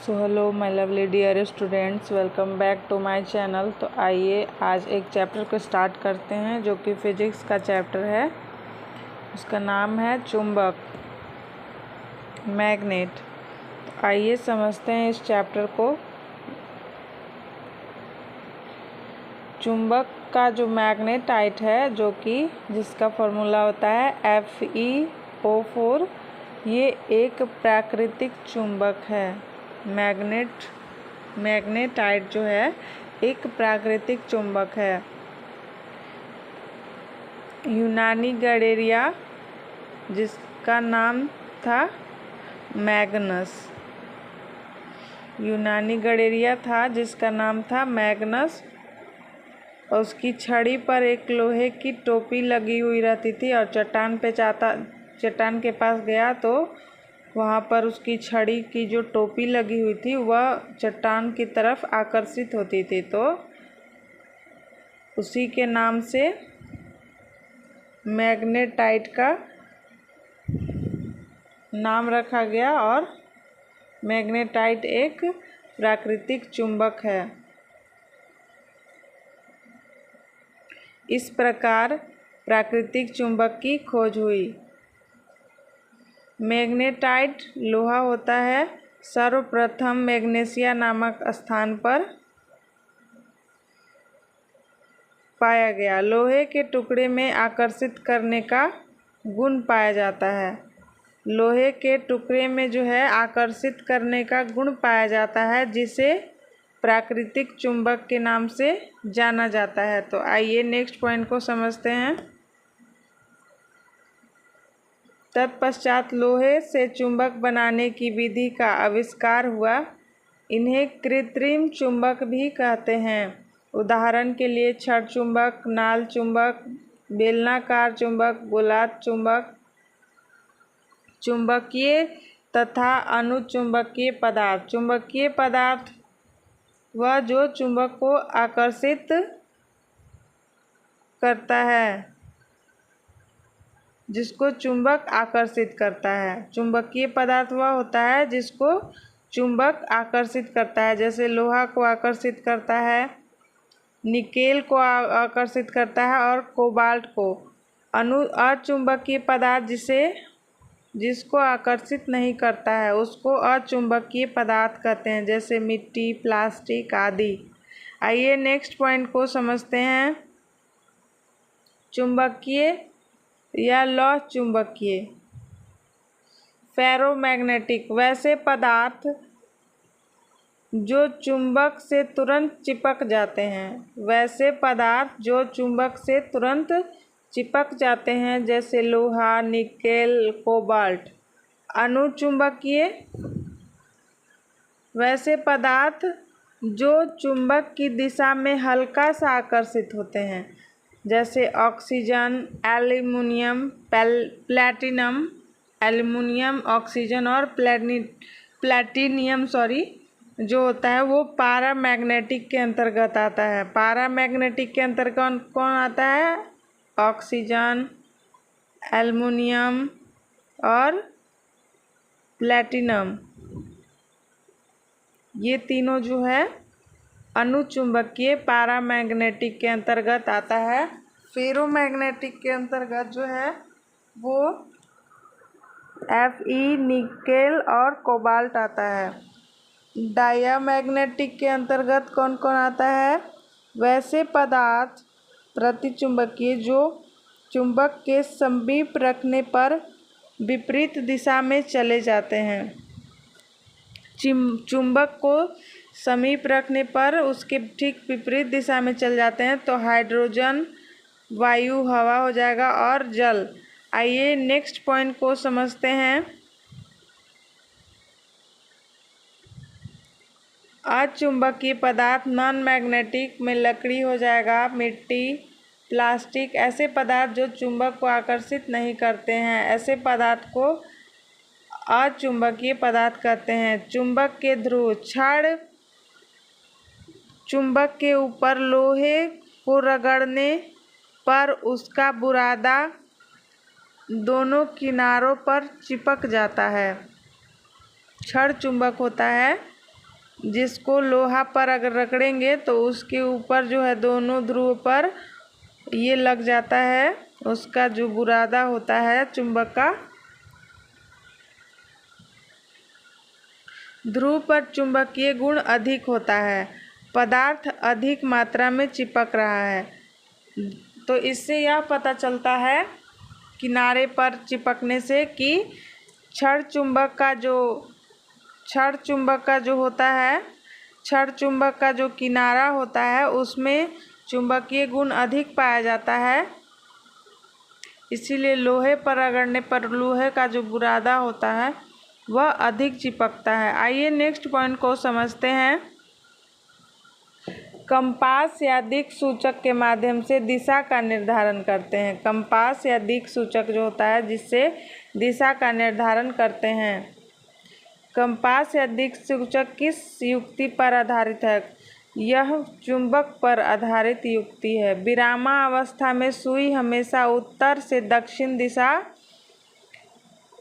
So hello my lovely dear students, welcome back to my channel. तो आइए आज एक चैप्टर को स्टार्ट करते हैं जो कि फिजिक्स का चैप्टर है। उसका नाम है चुंबक, मैग्नेट। तो आइए समझते हैं इस चैप्टर को। चुंबक का जो मैग्नेटाइट है, जो कि जिसका फॉर्मूला होता है FeO4, ये एक प्राकृतिक चुंबक है। मैग्नेटाइट जो है एक प्राकृतिक चुंबक है। यूनानी गडेरिया जिसका नाम था मैग्नस, यूनानी गडेरिया था जिसका नाम था मैग्नस। और उसकी छड़ी पर एक लोहे की टोपी लगी हुई रहती थी और चट्टान के पास गया तो वहाँ पर उसकी छड़ी की जो टोपी लगी हुई थी वह चट्टान की तरफ आकर्षित होती थी, तो उसी के नाम से मैग्नेटाइट का नाम रखा गया। और मैग्नेटाइट एक प्राकृतिक चुंबक है। इस प्रकार प्राकृतिक चुंबक की खोज हुई। मैग्नेटाइट लोहा होता है। सर्वप्रथम मैग्नेशिया नामक स्थान पर पाया गया। लोहे के टुकड़े में आकर्षित करने का गुण पाया जाता है। लोहे के टुकड़े में जो है आकर्षित करने का गुण पाया जाता है, जिसे प्राकृतिक चुंबक के नाम से जाना जाता है। तो आइए नेक्स्ट पॉइंट को समझते हैं। तत्पश्चात लोहे से चुंबक बनाने की विधि का आविष्कार हुआ। इन्हें कृत्रिम चुंबक भी कहते हैं। उदाहरण के लिए छड़ चुंबक, नाल चुंबक, बेलनाकार चुंबक, गोलार्ध चुंबक। चुंबकीय तथा अनुचुंबकीय पदार्थ। चुंबकीय पदार्थ वह जो चुंबक को आकर्षित करता है, जिसको चुंबक आकर्षित करता है। चुंबकीय पदार्थ वह होता है जिसको चुंबक आकर्षित करता है, जैसे लोहा को आकर्षित करता है, निकेल को आकर्षित करता है और कोबाल्ट को। अचुंबकीय पदार्थ जिसको आकर्षित नहीं करता है उसको अचुंबकीय पदार्थ कहते हैं, जैसे मिट्टी, प्लास्टिक आदि। आइए नेक्स्ट पॉइंट को समझते हैं। चुंबकीय या लौह चुंबकीय। फेरोमैग्नेटिक वैसे पदार्थ जो चुंबक से तुरंत चिपक जाते हैं। वैसे पदार्थ जो चुंबक से तुरंत चिपक जाते हैं, जैसे लोहा, निकेल, कोबाल्ट। अनुचुंबकीय वैसे पदार्थ जो चुंबक की दिशा में हल्का सा आकर्षित होते हैं, जैसे oxygen, aluminium, platinum. Aluminium, oxygen और प्लैटिनियम जो होता है वो पैरामैग्नेटिक के अंतर्गत आता है। पैरामैग्नेटिक के अंतर्गत कौन आता है? ऑक्सीजन, एल्यूमिनियम और प्लैटिनम। ये तीनों जो है अनुचुंबकीय पैरामैग्नेटिक के अंतर्गत आता है। फेरोमैग्नेटिक के अंतर्गत जो है वो Fe, निकेल और कोबाल्ट आता है। डायामैग्नेटिक के अंतर्गत कौन कौन आता है? वैसे पदार्थ प्रतिचुंबकीय जो चुंबक के समीप रखने पर विपरीत दिशा में चले जाते हैं। चुंबक को समीप रखने पर उसके ठीक विपरीत दिशा में चल जाते हैं, तो हाइड्रोजन, वायु, हवा हो जाएगा और जल। आइए नेक्स्ट पॉइंट को समझते हैं। अचुंबकीय पदार्थ नॉन मैग्नेटिक में लकड़ी हो जाएगा, मिट्टी, प्लास्टिक। ऐसे पदार्थ जो चुंबक को आकर्षित नहीं करते हैं, ऐसे पदार्थ को अचुंबकीय पदार्थ कहते हैं। चुंबक के ध्रुव। छड़ चुंबक के ऊपर लोहे को रगड़ने पर उसका बुरादा दोनों किनारों पर चिपक जाता है। छड़ चुंबक होता है जिसको लोहा पर अगर रगड़ेंगे तो उसके ऊपर जो है दोनों ध्रुव पर ये लग जाता है, उसका जो बुरादा होता है चुंबक का, ध्रुव पर चुंबकीय गुण अधिक होता है, पदार्थ अधिक मात्रा में चिपक रहा है। तो इससे यह पता चलता है किनारे पर चिपकने से कि क्षण चुंबक का जो किनारा होता है उसमें चुंबकीय गुण अधिक पाया जाता है, इसीलिए लोहे पर रगड़ने पर लोहे का जो बुरादा होता है वह अधिक चिपकता है। आइए नेक्स्ट पॉइंट को समझते हैं। कंपास या दिक् सूचक के माध्यम से दिशा का निर्धारण करते हैं। कंपास या दिक् सूचक जो होता है जिससे दिशा का निर्धारण करते हैं। कंपास या दिक् सूचक किस युक्ति पर आधारित है? यह चुंबक पर आधारित युक्ति है। विरामावस्था में सुई हमेशा उत्तर से दक्षिण दिशा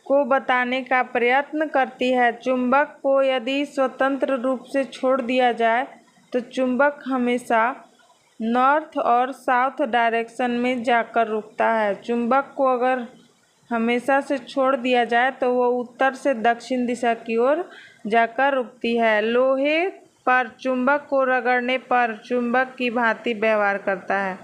को बताने का प्रयत्न करती है। चुंबक को यदि स्वतंत्र रूप से छोड़ दिया जाए तो चुंबक हमेशा नॉर्थ और साउथ डायरेक्शन में जाकर रुकता है। चुंबक को अगर हमेशा से छोड़ दिया जाए तो वह उत्तर से दक्षिण दिशा की ओर जाकर रुकती है। लोहे पर चुंबक को रगड़ने पर चुंबक की भांति व्यवहार करता है।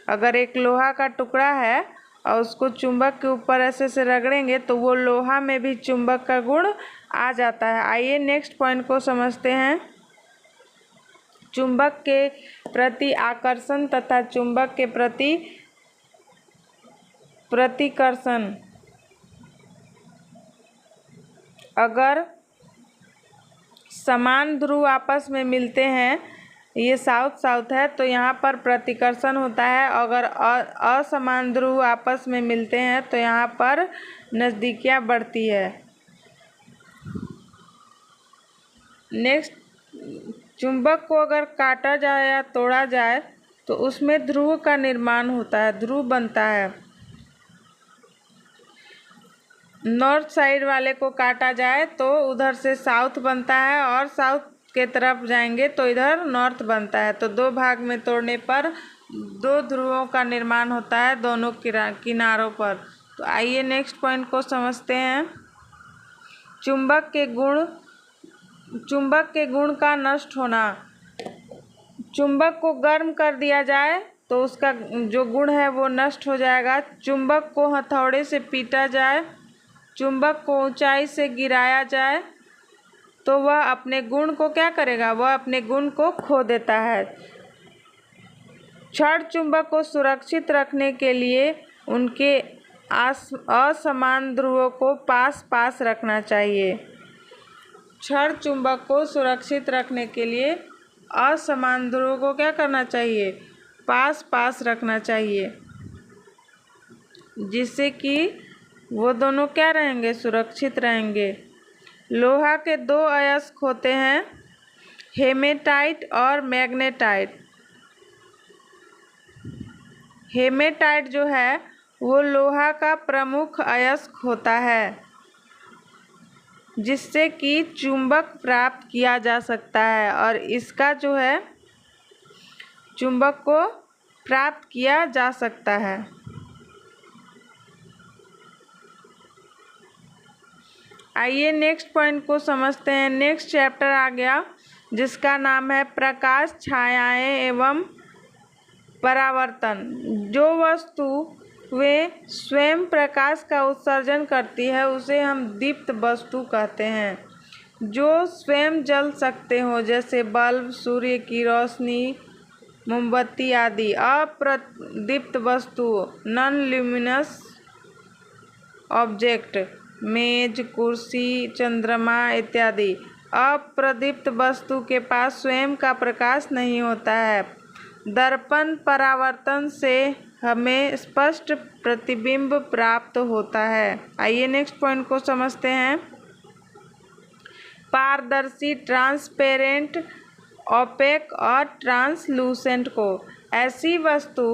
अगर एक लोहा का टुकड़ा है और उसको चुंबक के ऊपर ऐसे से रगड़ेंगे तो वो लोहा में भी चुंबक का गुण आ जाता है। आइए नेक्स्ट पॉइंट को समझते हैं। चुंबक के प्रति आकर्षण तथा चुंबक के प्रति प्रतिकर्षण। अगर समान ध्रुव आपस में मिलते हैं, ये साउथ साउथ है, तो यहाँ पर प्रतिकर्षण होता है। अगर असमान ध्रुव आपस में मिलते हैं तो यहाँ पर नज़दीकियाँ बढ़ती है। नेक्स्ट, चुंबक को अगर काटा जाए या तोड़ा जाए तो उसमें ध्रुव का निर्माण होता है, ध्रुव बनता है। नॉर्थ साइड वाले को काटा जाए तो उधर से साउथ बनता है और साउथ के तरफ जाएंगे तो इधर नॉर्थ बनता है। तो दो भाग में तोड़ने पर दो ध्रुवों का निर्माण होता है दोनों किनारों पर। तो आइए नेक्स्ट पॉइंट को समझते हैं। चुंबक के गुण का नष्ट होना। चुंबक को गर्म कर दिया जाए तो उसका जो गुण है वो नष्ट हो जाएगा। चुंबक को हथौड़े से पीटा जाए, चुंबक को ऊंचाई से गिराया जाए तो वह अपने गुण को क्या करेगा? वह अपने गुण को खो देता है। क्षण चुंबक को सुरक्षित रखने के लिए उनके असमान ध्रुवों को पास पास रखना चाहिए। क्षण चुंबक को सुरक्षित रखने के लिए असमान ध्रुवों को क्या करना चाहिए? पास पास रखना चाहिए, जिससे कि वो दोनों क्या रहेंगे? सुरक्षित रहेंगे। लोहा के दो अयस्क होते हैं, हेमेटाइट और मैग्नेटाइट। हेमेटाइट जो है वो लोहा का प्रमुख अयस्क होता है जिससे कि चुंबक प्राप्त किया जा सकता है और इसका जो है चुंबक को प्राप्त किया जा सकता है। आइए नेक्स्ट पॉइंट को समझते हैं। नेक्स्ट चैप्टर आ गया जिसका नाम है प्रकाश, छायाएं एवं परावर्तन। जो वस्तु वे स्वयं प्रकाश का उत्सर्जन करती है उसे हम दीप्त वस्तु कहते हैं। जो स्वयं जल सकते हो जैसे बल्ब, सूर्य की रोशनी, मोमबत्ती आदि। अप्रदीप्त वस्तु नॉन ल्यूमिनस ऑब्जेक्ट, मेज, कुर्सी, चंद्रमा इत्यादि। अप्रदीप्त वस्तु के पास स्वयं का प्रकाश नहीं होता है। दर्पण परावर्तन से हमें स्पष्ट प्रतिबिंब प्राप्त होता है। आइए नेक्स्ट पॉइंट को समझते हैं। पारदर्शी, ट्रांसपेरेंट, ओपेक और ट्रांसलूसेंट को ऐसी वस्तु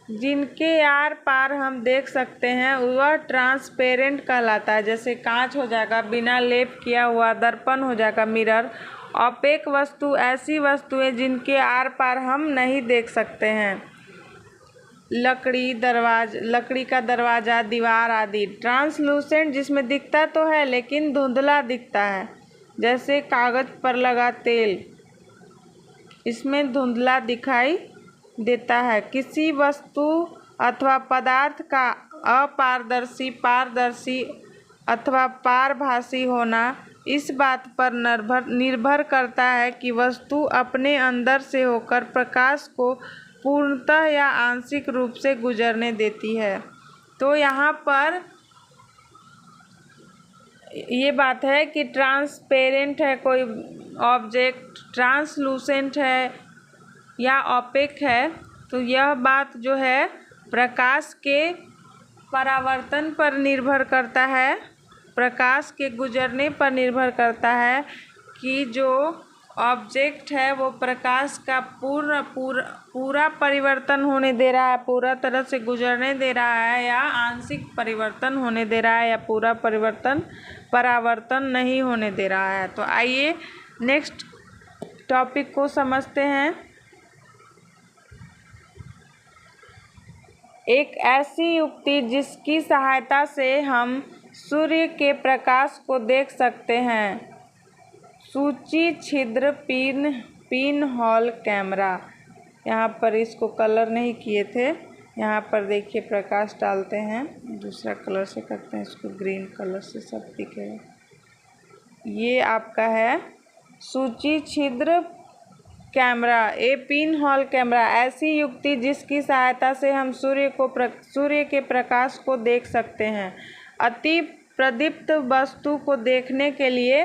जिनके आर पार हम देख सकते हैं वह ट्रांसपेरेंट कहलाता है। जैसे कांच हो जाएगा, बिना लेप किया हुआ दर्पण हो जाएगा मिरर। ऑपेक वस्तु ऐसी वस्तुएं जिनके आर पार हम नहीं देख सकते हैं। लकड़ी का दरवाज़ा, दीवार आदि। ट्रांसलूसेंट जिसमें दिखता तो है लेकिन धुंधला दिखता है, जैसे कागज़ पर लगा तेल, इसमें धुंधला दिखाई देता है। किसी वस्तु अथवा पदार्थ का अपारदर्शी, पारदर्शी अथवा पारभासी होना इस बात पर निर्भर करता है कि वस्तु अपने अंदर से होकर प्रकाश को पूर्णतः या आंशिक रूप से गुजरने देती है। तो यहाँ पर ये बात है कि ट्रांसपेरेंट है कोई ऑब्जेक्ट, ट्रांसलूसेंट है या ऑपेक है, तो यह बात जो है प्रकाश के परावर्तन पर निर्भर करता है, प्रकाश के गुजरने पर निर्भर करता है कि जो ऑब्जेक्ट है वो प्रकाश का पूरा परिवर्तन होने दे रहा है, पूरा तरह से गुजरने दे रहा है, या आंशिक परिवर्तन होने दे रहा है, या पूरा परावर्तन नहीं होने दे रहा है। तो आइए नेक्स्ट टॉपिक को समझते हैं। एक ऐसी युक्ति जिसकी सहायता से हम सूर्य के प्रकाश को देख सकते हैं। सूची छिद्र पिन होल कैमरा। यहाँ पर इसको कलर नहीं किए थे, यहाँ पर देखिए प्रकाश डालते हैं, दूसरा कलर से करते हैं, इसको ग्रीन कलर से सब दिखेगा। ये आपका है सूची छिद्र कैमरा, ए पिन होल कैमरा। ऐसी युक्ति जिसकी सहायता से हम सूर्य के प्रकाश को देख सकते हैं। अति प्रदीप्त वस्तु को देखने के लिए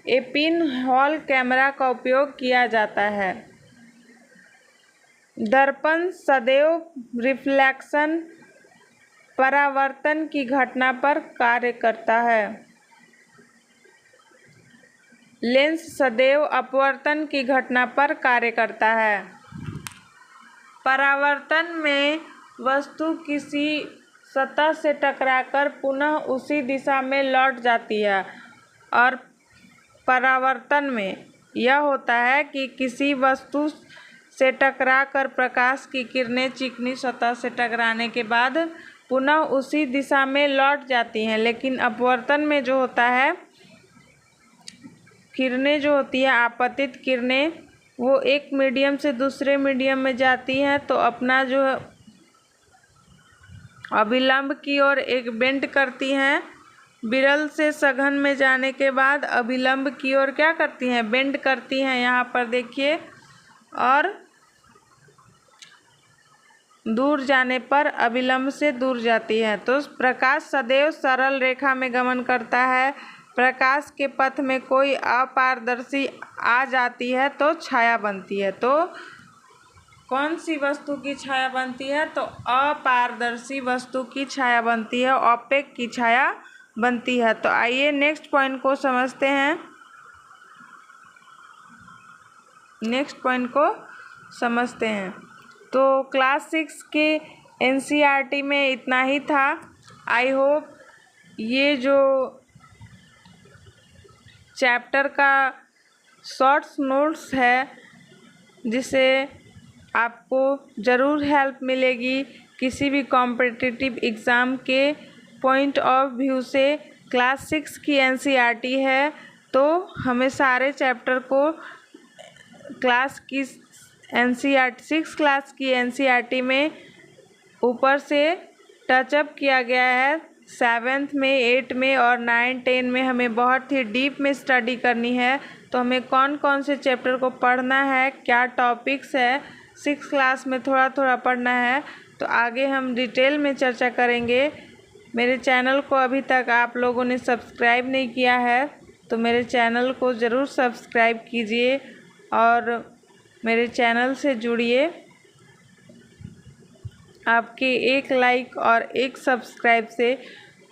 ए पिन होल कैमरा का उपयोग किया जाता है। दर्पण सदैव रिफ्लेक्शन, परावर्तन की घटना पर कार्य करता है। लेंस सदैव अपवर्तन की घटना पर कार्य करता है। परावर्तन में वस्तु किसी सतह से टकराकर पुनः उसी दिशा में लौट जाती है, और परावर्तन में यह होता है कि किसी वस्तु से टकराकर प्रकाश की किरणें चिकनी सतह से टकराने के बाद पुनः उसी दिशा में लौट जाती हैं। लेकिन अपवर्तन में जो होता है, किरणें जो होती है, आपतित किरणें, वो एक मीडियम से दूसरे मीडियम में जाती हैं तो अपना जो अभिलंब की ओर एक बेंड करती हैं। विरल से सघन में जाने के बाद अभिलंब की ओर क्या करती हैं, बेंड करती हैं, यहाँ पर देखिए, और दूर जाने पर अभिलंब से दूर जाती है। तो प्रकाश सदैव सरल रेखा में गमन करता है। प्रकाश के पथ में कोई अपारदर्शी आ जाती है तो छाया बनती है। तो कौन सी वस्तु की छाया बनती है, तो अपारदर्शी वस्तु की छाया बनती है, ऑपेक की छाया बनती है। तो आइए नेक्स्ट पॉइंट को समझते हैं। तो क्लास 6 के एनसीईआरटी में इतना ही था। आई होप ये जो चैप्टर का शॉर्ट्स नोट्स है, जिसे आपको ज़रूर हेल्प मिलेगी किसी भी कॉम्पिटिटिव एग्ज़ाम के पॉइंट ऑफ व्यू से। क्लास 6 की एनसीईआरटी है, तो हमें सारे चैप्टर को क्लास की एनसीईआरटी 6 क्लास की एनसीईआरटी में ऊपर से टचअप किया गया है। 7th में, 8 में और 9, 10 में हमें बहुत ही डीप में स्टडी करनी है। तो हमें कौन कौन से चैप्टर को पढ़ना है, क्या टॉपिक्स है, 6 क्लास में थोड़ा थोड़ा पढ़ना है, तो आगे हम डिटेल में चर्चा करेंगे। मेरे चैनल को अभी तक आप लोगों ने सब्सक्राइब नहीं किया है तो मेरे चैनल को ज़रूर सब्सक्राइब कीजिए और मेरे चैनल से जुड़िए। आपके एक लाइक और एक सब्सक्राइब से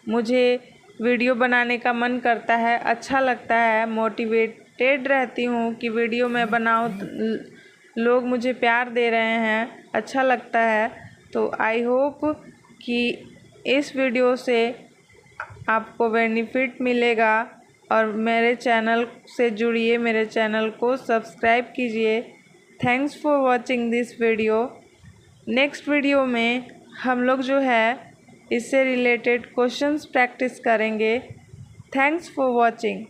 मुझे वीडियो बनाने का मन करता है, अच्छा लगता है, मोटिवेटेड रहती हूँ कि वीडियो मैं बनाऊँ। लोग मुझे प्यार दे रहे हैं, अच्छा लगता है। तो आई होप कि इस वीडियो से आपको बेनिफिट मिलेगा और मेरे चैनल से जुड़िए, मेरे चैनल को सब्सक्राइब कीजिए। Thanks for watching this video. Next video में हम लोग जो है इससे रिलेटेड क्वेश्चंस प्रैक्टिस करेंगे। Thanks for watching.